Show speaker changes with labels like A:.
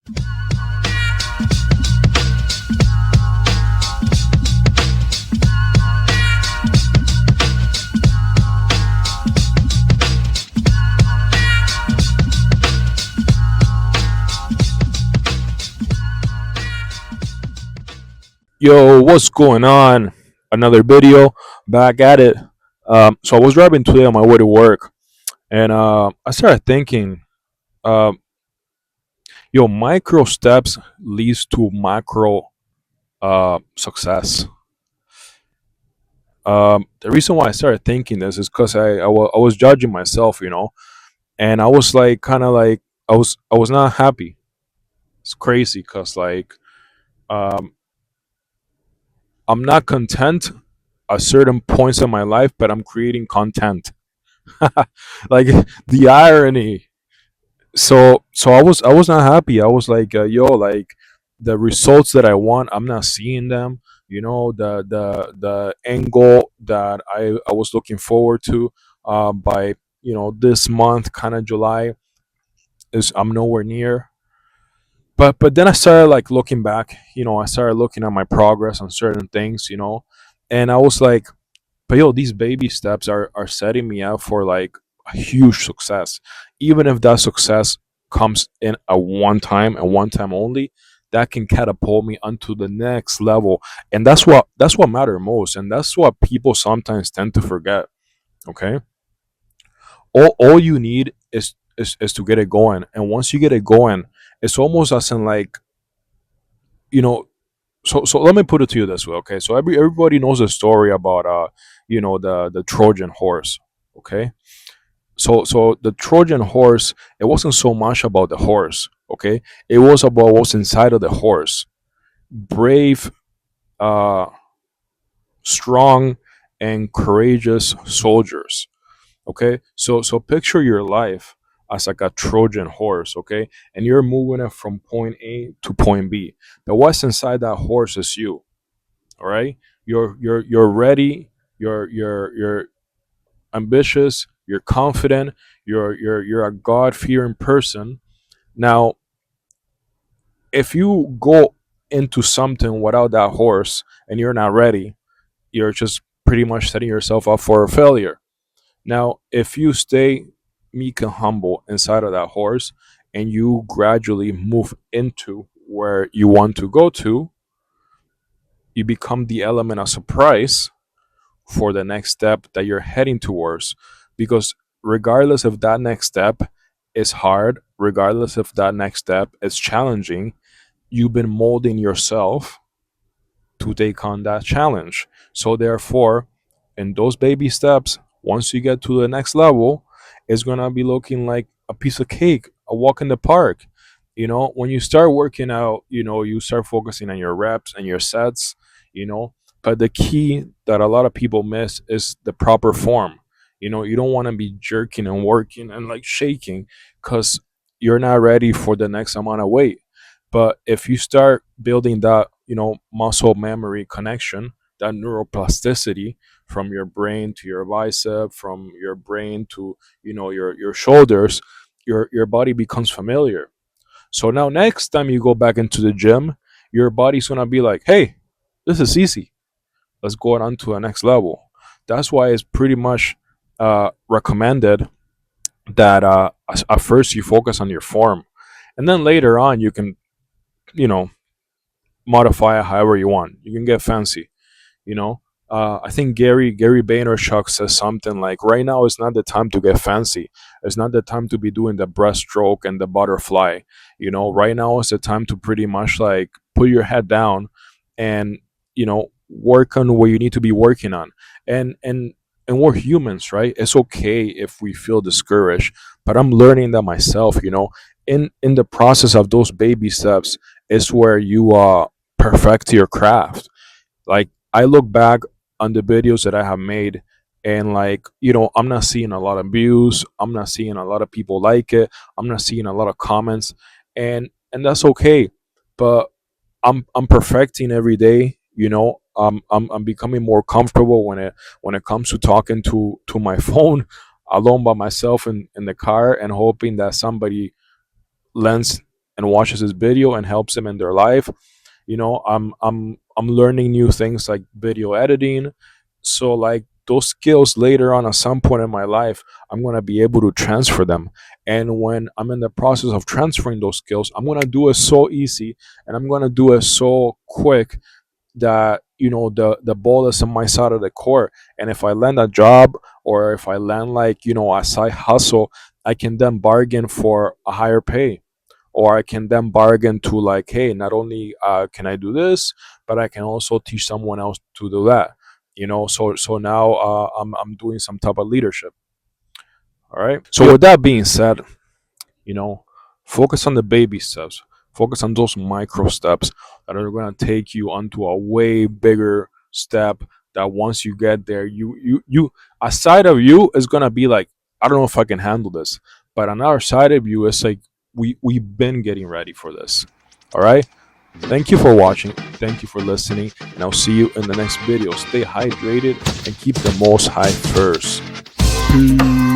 A: Yo, what's going on? Another video, back at it. So I was driving today on my way to work, and I started thinking, uh, yo, micro steps leads to macro success. The reason why I started thinking this is because I was judging myself, and I was like, kind of like, I was not happy. It's crazy because like um, I'm not content at certain points in my life, but I'm creating content. Like the irony. So I was not happy. I was like, yo, like the results that I want, I'm not seeing them. The angle that I was looking forward to by this month, kind of July, is I'm nowhere near. But then I started like looking back. I started looking at my progress on certain things. And I was like, but yo, these baby steps are setting me up for like a huge success. Even if that success comes in a one time and one time only, that can catapult me onto the next level. And that's what matters most. And that's what people sometimes tend to forget. Okay. All you need is to get it going. And once you get it going, it's almost as in like, you know, so let me put it to you this way, okay? So everybody knows the story about the Trojan horse, okay? So the Trojan horse, it wasn't so much about the horse, okay? It was about what's inside of the horse. Brave, uh, strong, and courageous soldiers, okay? So picture your life as like a Trojan horse, okay? And you're moving it from point A to point B. But what's inside that horse is you. All right, you're ready, you're ambitious, you're confident, you're a god-fearing person. Now if you go into something without that horse and you're not ready, you're just pretty much setting yourself up for a failure. Now if you stay meek and humble inside of that horse and you gradually move into where you want to go to, you become the element of surprise for the next step that you're heading towards. Because regardless if that next step is hard, regardless if that next step is challenging, you've been molding yourself to take on that challenge. So therefore, in those baby steps, once you get to the next level, it's gonna be looking like a piece of cake, a walk in the park. When you start working out, you start focusing on your reps and your sets, you know. But the key that a lot of people miss is the proper form. You don't want to be jerking and working and like shaking because you're not ready for the next amount of weight. But if you start building that, muscle memory connection, that neuroplasticity from your brain to your bicep, from your brain to, your shoulders, your body becomes familiar. So now next time you go back into the gym, your body's gonna be like, hey, this is easy. Let's go on to the next level. That's why it's pretty much recommended that at first you focus on your form, and then later on you can, you know, modify it however you want. You can get fancy, you know. I think Gary Vaynerchuk says something like, "Right now is not the time to get fancy. It's not the time to be doing the breaststroke and the butterfly. Right now is the time to pretty much like put your head down and work on what you need to be working on. And we're humans, right? It's okay if we feel discouraged, but I'm learning that myself. In the process of those baby steps is where you perfect your craft. Like I look back on the videos that I have made, and like I'm not seeing a lot of views, I'm not seeing a lot of people like it, I'm not seeing a lot of comments, and that's okay. But I'm perfecting every day. I'm becoming more comfortable when it comes to talking to my phone alone by myself in the car, and hoping that somebody lends and watches this video and helps them in their life. I'm learning new things like video editing. So like those skills later on at some point in my life, I'm going to be able to transfer them. And when I'm in the process of transferring those skills, I'm going to do it so easy, and I'm going to do it so quick that the ball is on my side of the court. And if I land a job, or if I land like a side hustle, I can then bargain for a higher pay, or I can then bargain to like, hey, not only can I do this, but I can also teach someone else to do that. So now I'm doing some type of leadership. All right. So
B: Yep.
A: with that being said, you know focus on the baby steps, focus on those micro steps that are going to take you onto a way bigger step, that once you get there, you a side of you is going to be like, I don't know if I can handle this, but another side of you is like, we've been getting ready for this. All right. Thank you for watching, thank you for listening, and I'll see you in the next video. Stay hydrated and keep the most high first.
B: Peace.